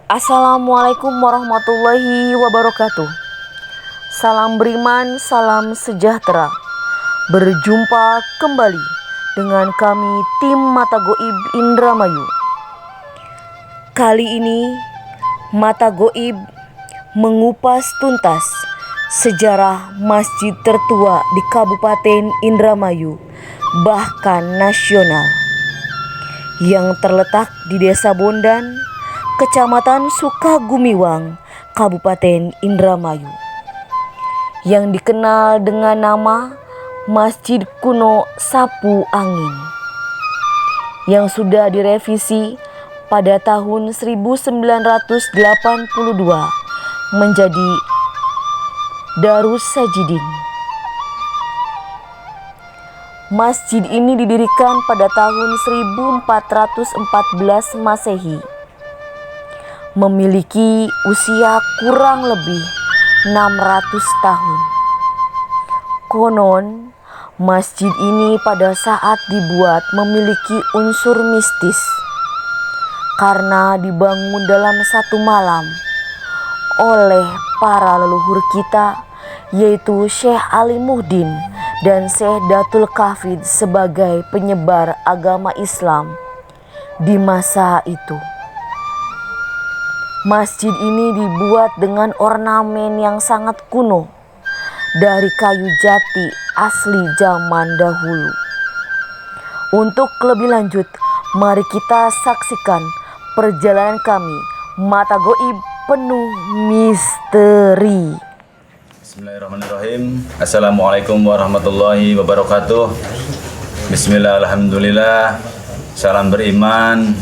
Assalamualaikum warahmatullahi wabarakatuh. Salam beriman, salam sejahtera. Berjumpa kembali dengan kami tim Mata Goib Indramayu. Kali ini Mata Goib mengupas tuntas sejarah masjid tertua di Kabupaten Indramayu, bahkan nasional, yang terletak di Desa Bondan, Kecamatan Sukagumiwang, Kabupaten Indramayu, yang dikenal dengan nama Masjid Kuno Sapu Angin, yang sudah direvisi pada tahun 1982 menjadi Darus Sajidin. Masjid ini didirikan pada tahun 1414 Masehi, memiliki usia kurang lebih 600 tahun. Konon, masjid ini pada saat dibuat memiliki unsur mistis karena dibangun dalam satu malam oleh para leluhur kita, yaitu Syekh Ali Muhdin dan Syekh Datul Kafid sebagai penyebar agama Islam di masa itu. Masjid ini dibuat dengan ornamen yang sangat kuno dari kayu jati asli zaman dahulu. Untuk lebih lanjut, mari kita saksikan perjalanan kami Mata Goib penuh misteri. Bismillahirrahmanirrahim. Assalamualaikum warahmatullahi wabarakatuh. Bismillah, alhamdulillah. Salam beriman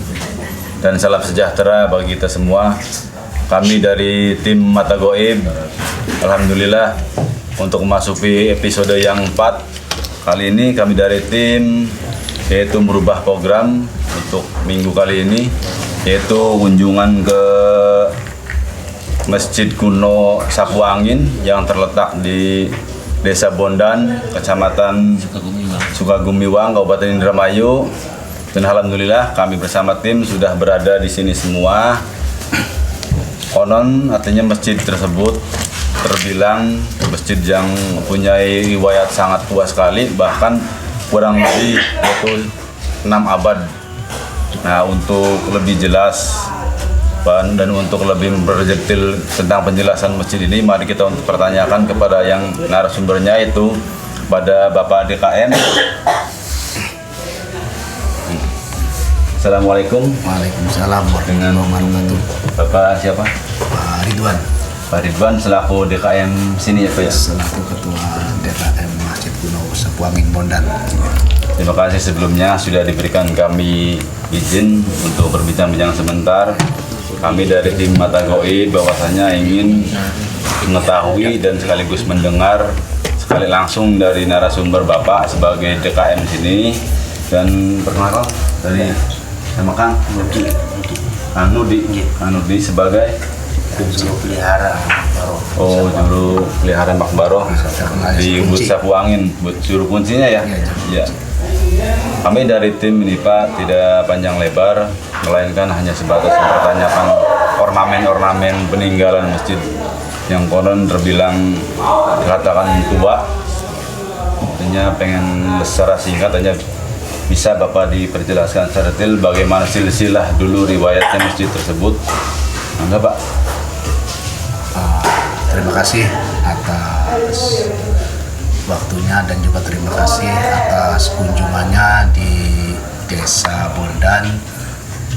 dan salam sejahtera bagi kita semua. Kami dari tim Mata Goib, alhamdulillah, untuk memasuki episode yang 4. Kali ini kami dari tim yaitu merubah program untuk minggu kali ini, yaitu kunjungan ke Masjid Kuno Sapu Angin yang terletak di Desa Bondan, Kecamatan Sukagumiwang, Kabupaten Indramayu. Dan alhamdulillah kami bersama tim sudah berada di sini semua. Konon artinya masjid tersebut terbilang masjid yang mempunyai riwayat sangat tua sekali, bahkan kurang lebih yaitu 6 abad. Nah, untuk lebih jelas dan untuk lebih berdetil tentang penjelasan masjid ini, mari kita untuk pertanyakan kepada yang narasumbernya, itu pada Bapak DKM. Assalamualaikum. Waalaikumsalam warahmatullahi wabarakatuh. Bapak siapa? Pak Ridwan. Pak Ridwan selaku DKM sini ya Pak ya? Selaku Ketua DKM Masjid Kuno Sapu Angin Bondan. Terima kasih sebelumnya sudah diberikan kami izin untuk berbincang-bincang sebentar. Kami dari tim Mata Goib bahwasanya ingin mengetahui dan sekaligus mendengar sekali langsung dari narasumber Bapak sebagai DKM sini. Dan perkenalkan dari nama Kang Nudi sebagai Juru Pelihara Makbaroh. Oh, juru pelihara Makbaroh di Bud Sapu Angin, Bud juru kuncinya ya? Ya. Kami dari tim ini Pak tidak panjang lebar, melainkan hanya sebatas mempertanyakan ornamen-ornamen peninggalan masjid yang konon terbilang dikatakan tua. Artinya pengen secara singkat hanya bisa Bapak diperjelaskan secara detail bagaimana silsilah dulu riwayatnya masjid tersebut. Mangga Pak. Terima kasih atas waktunya dan juga terima kasih atas kunjungannya di Desa Bondan,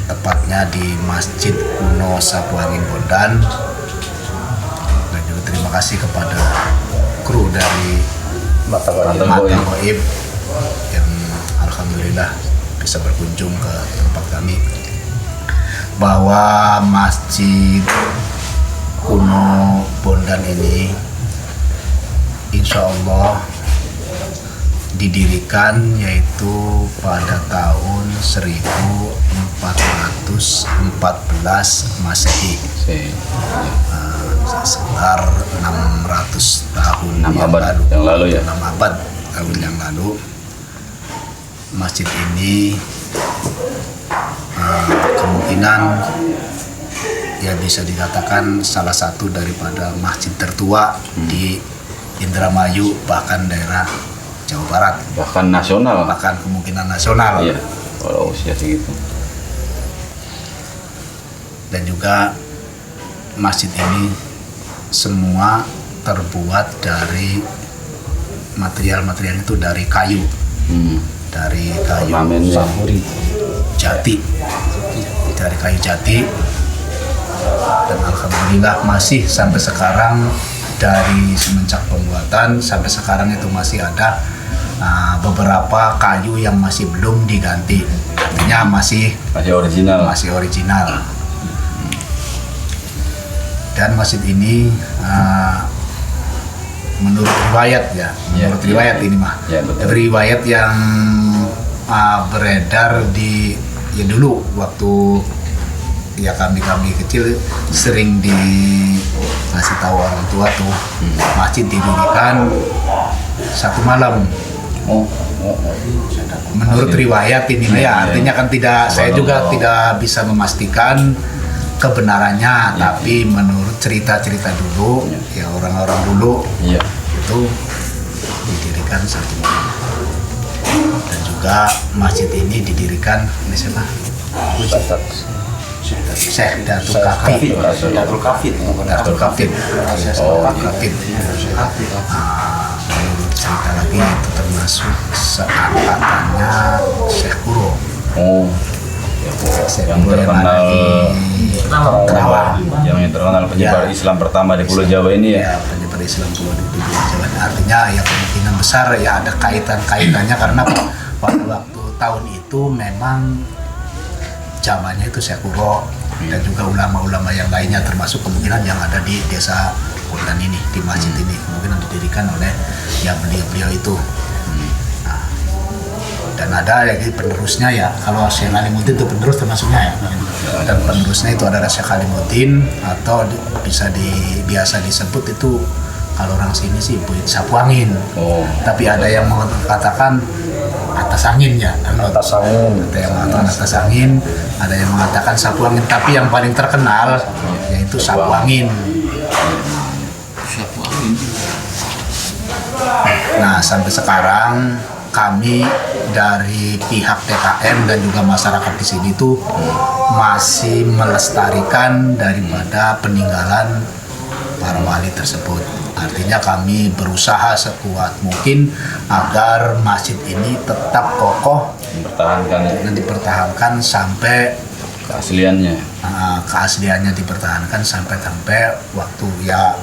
tepatnya di Masjid Kuno Sapu Angin Bondan. Dan juga terima kasih kepada kru dari Mata Goib yang alhamdulillah bisa berkunjung ke tempat kami. Bahwa Masjid Kuno Bondan ini insya Allah didirikan yaitu pada tahun 1414 Masehi, sekitar 600 tahun yang lalu. 6 abad yang lalu. Masjid ini kemungkinan ya bisa dikatakan salah satu daripada masjid tertua di Indramayu, bahkan daerah Jawa Barat, Bahkan nasional. bahkan kemungkinan nasional. Iya. Kalau usia segitu. Dan juga masjid ini semua terbuat dari material-material itu dari kayu, dari kayu Ornamennya. jati, dari kayu jati. Dan alhamdulillah masih sampai sekarang, dari semenjak pembuatan sampai sekarang itu masih ada beberapa kayu yang masih belum diganti, artinya masih Masih original. Dan masjid ini menurut riwayat ya, menurut riwayat ini mah, Ya, betul. riwayat yang beredar di ya dulu waktu ya kami kecil sering dikasih tahu orang tua tuh, masjid didirikan satu malam. Menurut riwayat ini ya, artinya kan tidak, saya juga tidak bisa memastikan kebenarannya, tapi menurut cerita-cerita dulu ya, orang-orang dulu Iya. itu didirikan satu malam. Dan juga masjid ini didirikan oleh siapa? Syekh Datul Kafid. Datul Kafid. Datul Kafid. Kafid. Menurut cerita lagi itu termasuk seangkatannya Syekh Kuro. Syekh Yang Kuro terkenal Kerawang. Yang terkenal penyebar Islam pertama di Pulau Jawa ini ya. Penyebar Islam Pulau Jawa. Artinya ya kemungkinan besar ya ada kaitannya, karena pada waktu tahun itu memang zamannya itu Syekh Kuro dan juga ulama-ulama yang lainnya, termasuk kemungkinan yang ada di desa Kultan ini, di masjid ini kemungkinan didirikan oleh ya beliau-beliau itu. Nah, dan ada lagi penerusnya ya, kalau Syekh Alimuddin itu penerus termasuknya ya, dan penerusnya itu adalah Syekh Alimuddin, atau biasa disebut itu kalau orang sini sih Buyut Sapu Angin. Tapi ada yang mengatakan atas angin ya, atas angin. Ada yang mengatakan atas angin, ada yang mengatakan sapu angin. Tapi yang paling terkenal yaitu sapu angin. Nah, sampai sekarang kami dari pihak TKM dan juga masyarakat di sini tuh masih melestarikan daripada peninggalan para wali tersebut. Artinya kami berusaha sekuat mungkin agar masjid ini tetap kokoh dan dipertahankan sampai Keasliannya. Keasliannya dipertahankan sampai waktu ya,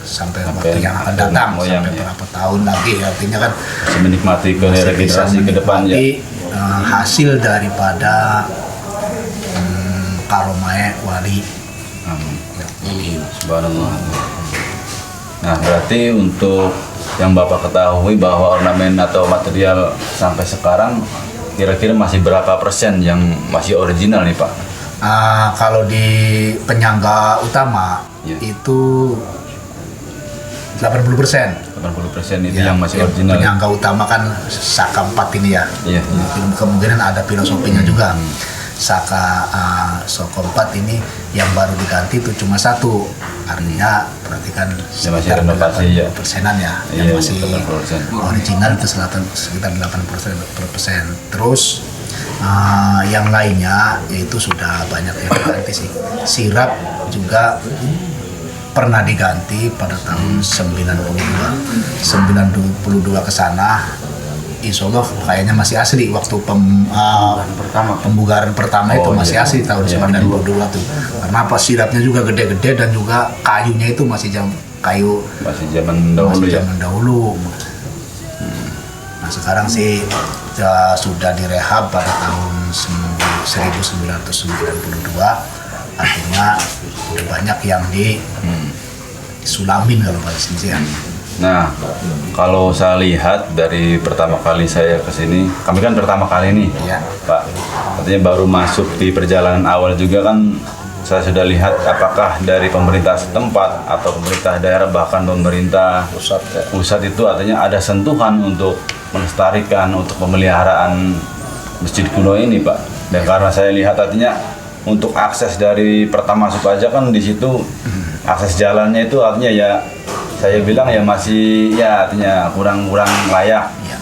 sampai waktu yang akan datang, sampai berapa tahun lagi. Artinya kan Masih menikmati ke generasi ke depan ya. Hasil daripada karomah wali. Subhanallah. Nah, berarti untuk yang Bapak ketahui bahwa ornamen atau material sampai sekarang kira-kira masih berapa persen yang masih original nih Pak? Kalau di penyangga utama itu 80%. 80% itu yang masih original. Penyangga utama kan Saka 4 ini ya. Iya. Kemungkinan ada filosofinya juga. Saka Soko 4 ini yang baru diganti itu cuma satu. Artinya berarti kan masih renovasi ya. Persenan ya. Yang masih original itu sekitar 80%. Terus yang lainnya yaitu sudah banyak yang diganti sih. Sirap juga pernah diganti pada tahun 92 ke sana. Insya Allah kayaknya masih asli waktu pembugaran pertama itu masih asli tahun 92 tuh. Karena apa, sirapnya juga gede-gede dan juga kayunya itu masih masih zaman dahulu. Nah, sekarang sih sudah direhab pada tahun 1992. Artinya udah banyak yang disulamin kalau bahasa sini ya. Nah, kalau saya lihat dari pertama kali saya ke sini, kami kan pertama kali nih, ya, Pak. Artinya baru masuk di perjalanan awal juga kan, saya sudah lihat apakah dari pemerintah setempat atau pemerintah daerah, bahkan pemerintah pusat itu artinya ada sentuhan untuk melestarikan, untuk pemeliharaan masjid kuno ini, Pak. Dan karena saya lihat artinya untuk akses dari pertama masuk aja kan di situ akses jalannya itu artinya ya saya bilang ya masih ya artinya kurang layak. Ya.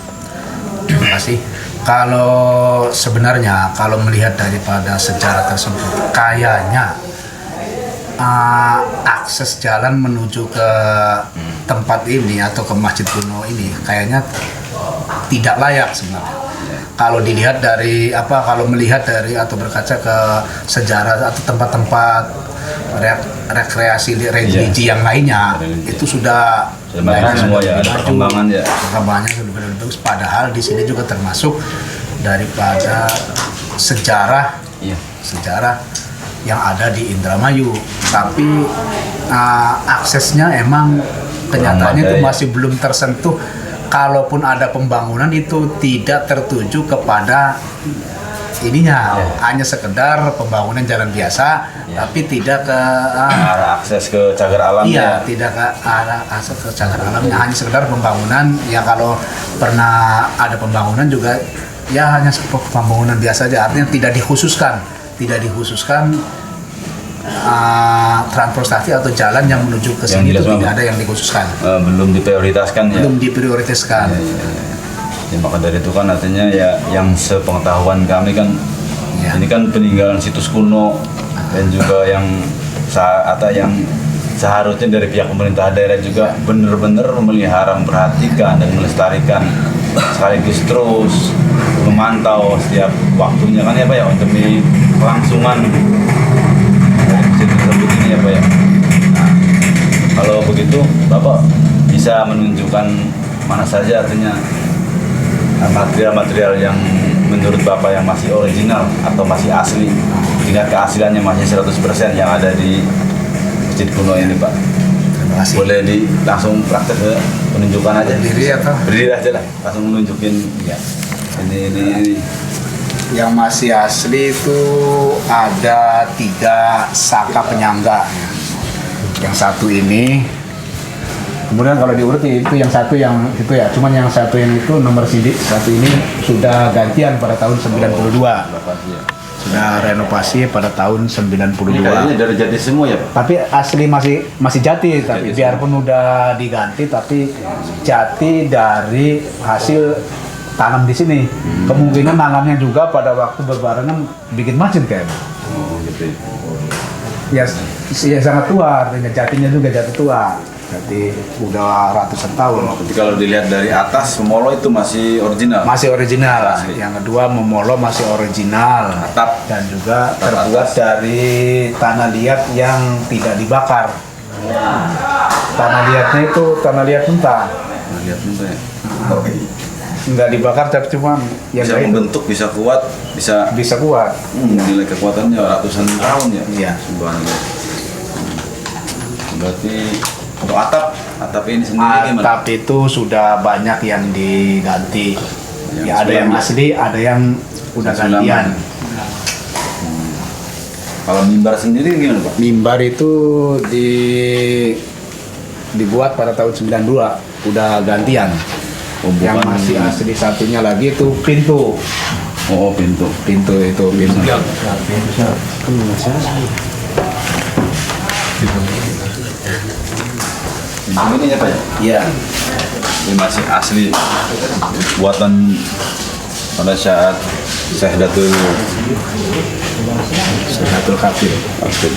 Terima kasih. Kalau sebenarnya kalau melihat daripada sejarah tersebut, kayaknya akses jalan menuju ke tempat ini atau ke Masjid Kuno ini kayaknya tidak layak sebenarnya. Kalau dilihat dari kalau melihat dari atau berkaca ke sejarah atau tempat-tempat rekreasi religi yang lainnya, itu sudah banyak semua ya, ada perkembangan ya. Perkembangannya sudah benar bagus. Padahal di sini juga termasuk daripada sejarah yang ada di Indramayu. Tapi aksesnya emang kenyataannya itu masih belum tersentuh. Kalaupun ada pembangunan itu tidak tertuju kepada ininya, hanya sekedar pembangunan jalan biasa, tapi tidak ke arah akses ke cagar alam. Iya, tidak ke arah akses ke cagar alamnya, hanya sekedar pembangunan. Ya kalau pernah ada pembangunan juga, ya hanya pembangunan biasa aja. Artinya tidak dikhususkan transportasi atau jalan yang menuju ke sini itu tidak ada yang dikhususkan. Belum diprioritaskan ya. Belum diprioritaskan. Ya, maka dari itu kan artinya ya yang sepengetahuan kami kan ini kan peninggalan situs kuno dan juga yang seharusnya dari pihak pemerintah daerah juga benar-benar memelihara, memperhatikan dan melestarikan sekaligus terus memantau setiap waktunya kan ya Pak ya demi kelangsungan tersebut ini ya Pak ya. Nah, kalau begitu Bapak bisa menunjukkan mana saja artinya material-material yang menurut Bapak yang masih original atau masih asli, tingkat keasliannya masih 100% yang ada di Masjid Kuno ini Pak. Terima kasih. Boleh langsung praktek ke penunjukan aja. Berdiri aja lah, langsung menunjukin ya. Ini. Yang masih asli itu ada 3 saka penyangga. Yang satu ini, kemudian kalau diurut itu yang satu yang itu ya, cuman yang satu yang itu nomor sidik, satu ini sudah gantian pada tahun 92. Sudah renovasi pada tahun 92. Ini kayaknya dari jati semua ya Pak? Tapi asli masih jati, tapi biarpun udah diganti, tapi jati dari hasil tanam di sini. Kemungkinan nanamnya juga pada waktu berbarengan bikin macet kayaknya. Oh gitu. Ya sangat tua, artinya jatinya juga jati tua. Jadi udah ratusan tahun. Tapi kalau dilihat dari atas, Memolo itu masih original. Masih original. Asli. Yang kedua Memolo masih original. Atap. Dan juga Atap terbuat atas. dari tanah liat yang tidak dibakar. Tanah liatnya itu tanah liat mentah. Lihat dulu ya. Nggak dibakar tapi cuma yang Bisa membentuk, bisa kuat, bisa kuat. Nilai kekuatannya ratusan tahun ya. Iya. Subhanallah. Berarti untuk atap ini sendiri gimana? Atap itu sudah banyak yang diganti. Yang Ya ada yang sulama. asli, ada yang udah Sulama. gantian. Kalau mimbar sendiri gimana Pak? Mimbar itu dibuat pada tahun 92, udah gantian. Yang bukan- masih asli satunya lagi itu pintu. Oh pintu. Pintu itu pintu. Pintu ini ya Pak ya? Iya. Ini masih asli buatan pada saat Syahdatul Kafir. Aktif.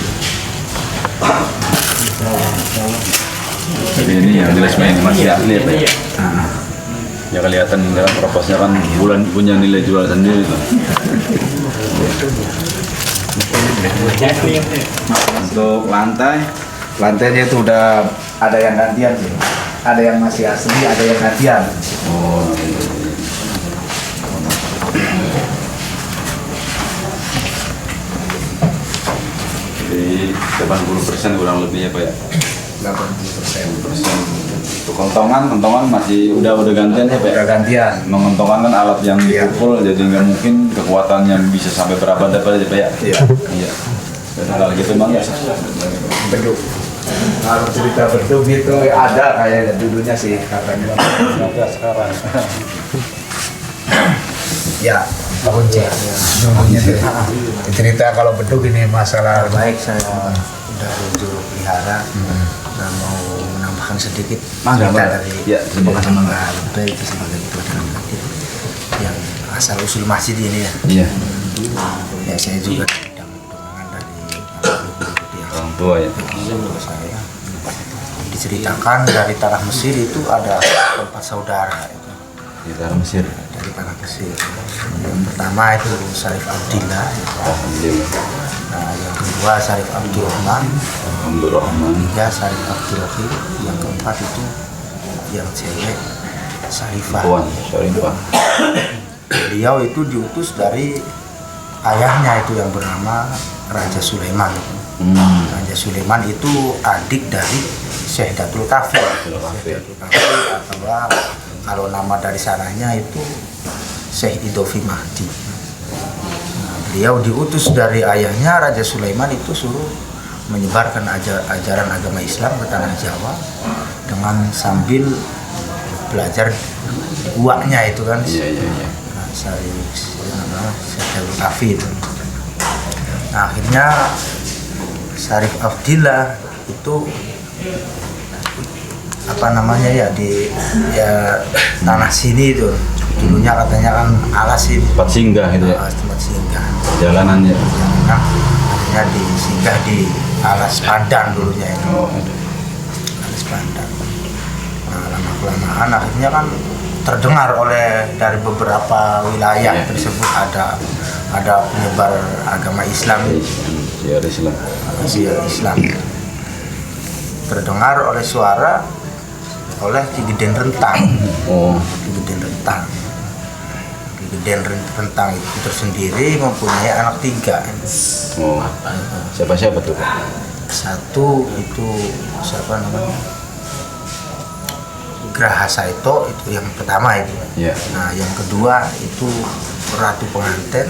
Jadi ini yang jelas ini masih asli ya Pak ya? Ya kelihatan dalam proposnya kan bulan punya nilai jual sendiri tuh. Untuk Lantainya itu udah ada yang gantian sih. Ada yang masih asli, ada yang gantian. oh, jadi 80% kurang lebih ya Pak ya? 80%. 80%. Untuk kentongan masih udah gantian ya Pak ya? Udah gantian. Mengentongan kan alat yang dipukul jadi nggak mungkin kekuatannya bisa sampai berapa dapat ya Pak ya? Iya. Iya. Dan kalau gitu Bang ya. Beduk. Kalau cerita beduk itu ada kayak dulunya sih katanya. Ada sekarang. Ya, Pak Kunci. Dulunya tuh cerita kalau beduk ini masalah Baik, saya dari juru pelihara dan mau menambahkan sedikit Mangga, cerita Mangga. dari Ya, terima kasih, Mangga. Baik, itu sebagai ketua dalam yang asal usul masjid ini ya. Iya, Ya saya juga dorongan dari yang orang tua ya. saya diceritakan dari tanah Mesir itu ada 4 saudara itu. Di tanah Mesir. Dari tanah Mesir. Yang pertama itu Syarif Abdillah. Alhamdulillah. Nah, yang kedua Syarif Abdurrahman. Abdurrahman. Tiga Syarif Abdurrahim. Yang keempat itu yang cewek Syarifah. Puan Syarifah. Beliau itu diutus dari ayahnya itu yang bernama Raja Sulaiman. Raja Sulaiman itu adik dari Syekh Datul Kafir. Syekh Datul Kafir atau kalau nama dari sananya itu Syekh Idofi Mahdi. Nah, beliau diutus dari ayahnya Raja Sulaiman itu suruh menyebarkan ajaran agama Islam ke tanah Jawa dengan sambil belajar di guanya itu kan. Iya. Syekh Datul Kafir. Nah, akhirnya Syarif Abdillah itu apa namanya ya di tanah sini itu dulunya katanya kan alas ini Tempat singgah gitu ya. tempat singgah Jalanannya. nah, akhirnya disinggah di alas Pandan dulunya itu alas Pandan. Nah, lama-kelamaan akhirnya kan terdengar oleh dari beberapa wilayah tersebut ada penyebar agama Islam, Islam terdengar oleh suara oleh Ki Geden Rentang. Ki Geden Rentang. Ki Geden Rentang itu tersendiri mempunyai anak 3. Siapa tuh? Satu itu siapa namanya? Graha Saito itu yang pertama itu. Iya. Nah, yang kedua itu Ratu Penganten.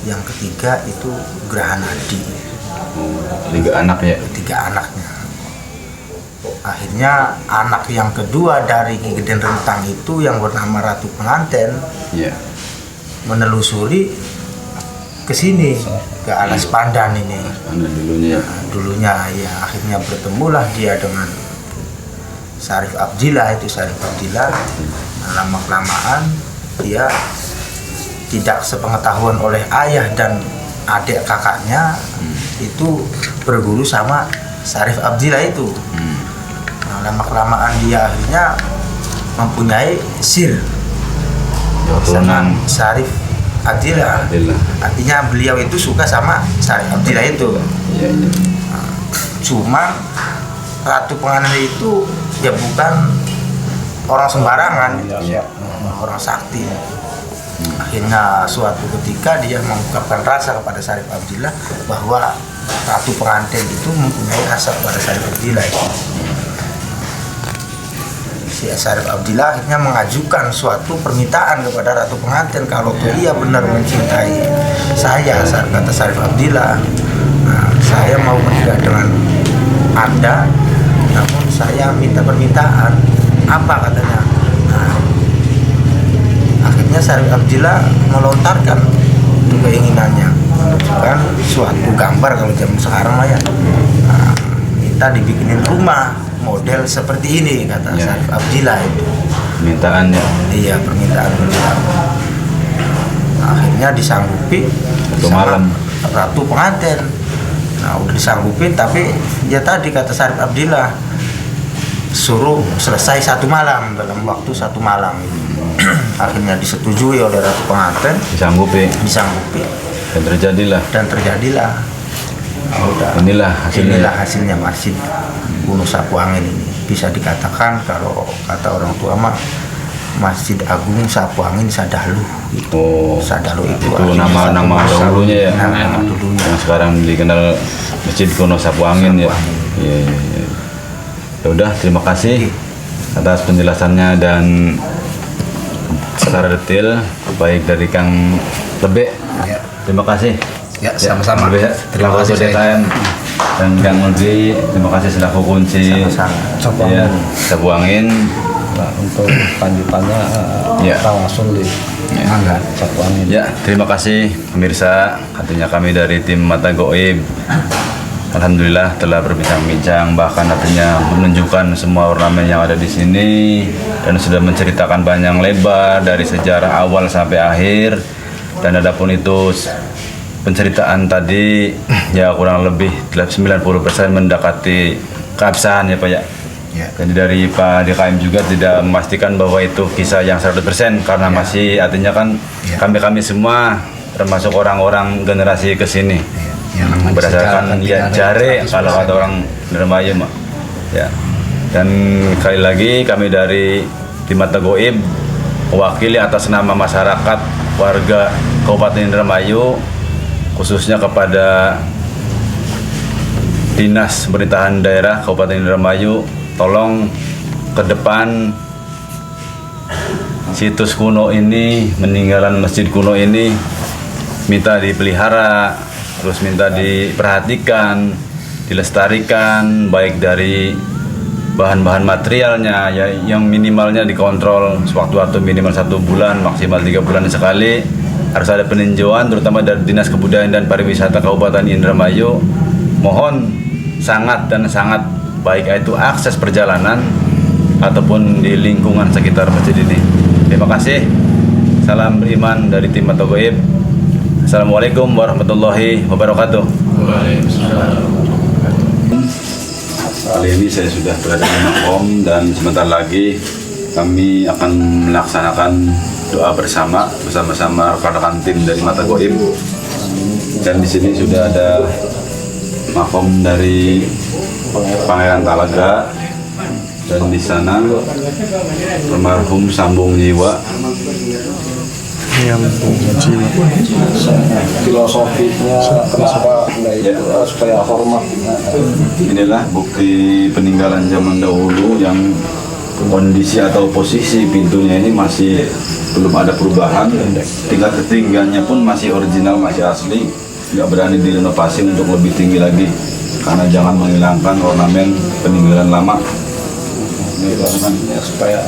Yang ketiga itu Graha Nadi. 3 anak ya. 3 anaknya. Akhirnya anak yang kedua dari Ki Geden Rentang itu yang bernama Ratu Penganten menelusuri ke sini ke alas Pandan ini. Dulunya ya akhirnya bertemulah dia dengan Syarif Abdillah itu Syarif Abdillah. Nah, lama-kelamaan dia tidak sepengetahuan oleh ayah dan adik kakaknya itu berguru sama Syarif Abdillah itu. Nah, lama-kelamaan dia akhirnya mempunyai sir sama Syarif Abdillah. Artinya beliau itu suka sama Syarif Abdillah itu. Nah, cuma Ratu Penganten itu ya bukan orang sembarangan, orang sakti. Akhirnya suatu ketika dia mengungkapkan rasa kepada Syarif Abdillah bahwa Ratu Penganten itu mempunyai rasa kepada Syarif Abdillah. Si Syarif Abdillah akhirnya mengajukan suatu permintaan kepada Ratu Penganten kalau dia benar mencintai saya, kata Syarif Abdillah. Nah, saya mau menikah dengan Anda, namun saya minta permintaan. Apa katanya? Nah, akhirnya Syarif Abdillah melontarkan itu keinginannya, menunjukkan suatu gambar kalau zaman sekarang lah ya. Nah, minta dibikinin rumah model seperti ini kata Syarif Abdillah itu. Permintaannya. Iya, permintaan beliau. Nah, akhirnya disanggupi sama malam. Ratu Penganten. Nah, udah disanggupin tapi ya tadi kata Syarif Abdillah suruh selesai 1 malam, dalam waktu 1 malam. Akhirnya disetujui oleh Ratu Penganten, disanggupi dan terjadilah. Inilah hasilnya Masjid Gunung Sapuangin ini. Bisa dikatakan kalau kata orang tua mah Masjid Agung Sapuangin Sadalu itu. Sadalu itu nama dahulunya ya. Nama dulunya. Yang sekarang dikenal Masjid Gunung Sapuangin ya. Iya. Ya udah, terima kasih atas penjelasannya dan secara detail baik dari Kang Lebe. Terima kasih. Ya, sama-sama. Terima kasih DKM dan Kang Mulbi. Terima kasih selaku kunci. Sama-sama. Sapuangin. Nah, untuk lanjutannya Ya. kita langsung di Sapuangin. Ya, terima kasih pemirsa. Artinya kami dari tim Mata Goib, alhamdulillah telah berbincang-bincang, bahkan artinya menunjukkan semua ornamen yang ada di sini dan sudah menceritakan panjang lebar dari sejarah awal sampai akhir. Dan adapun itu penceritaan tadi ya kurang lebih 90% mendekati keabsahan ya Pak ya. Ya. Jadi dari Pak DKM juga tidak memastikan bahwa itu kisah yang 100% karena masih artinya kan kami semua termasuk orang-orang generasi ke sini. Ya, namanya Berdasarkan sejarah kan ya tidak ada jare yang 100% kalau kata orang Indramayu Mak. Ya. Dan sekali lagi kami dari tim Mata Goib mewakili atas nama masyarakat warga Kabupaten Indramayu khususnya kepada Dinas Pemerintahan Daerah Kabupaten Indramayu, tolong ke depan situs kuno ini, meninggalan masjid kuno ini minta dipelihara, terus minta diperhatikan, dilestarikan, baik dari bahan-bahan materialnya ya, yang minimalnya dikontrol sewaktu-waktu minimal 1 bulan, maksimal 3 bulan sekali. Harus ada peninjauan terutama dari Dinas Kebudayaan dan Pariwisata Kabupaten Indramayu. Mohon sangat dan sangat baik itu akses perjalanan ataupun di lingkungan sekitar masjid ini. Terima kasih. Salam beriman dari tim Mata Goib. Assalamualaikum warahmatullahi wabarakatuh. Kali ini saya sudah berada di Makom dan sebentar lagi kami akan melaksanakan doa bersama-sama rekan-rekan tim dari Mata Goib. Dan di sini sudah ada Makom dari Pangeran Talaga dan di sana almarhum Sambung Jiwa. Filosofinya kenapa supaya hormat. Inilah bukti peninggalan zaman dahulu yang kondisi atau posisi pintunya ini masih belum ada perubahan. Tingkat ketinggiannya pun masih original, masih asli. Nggak berani direnovasi untuk lebih tinggi lagi karena jangan menghilangkan ornamen peninggalan lama. Ini supaya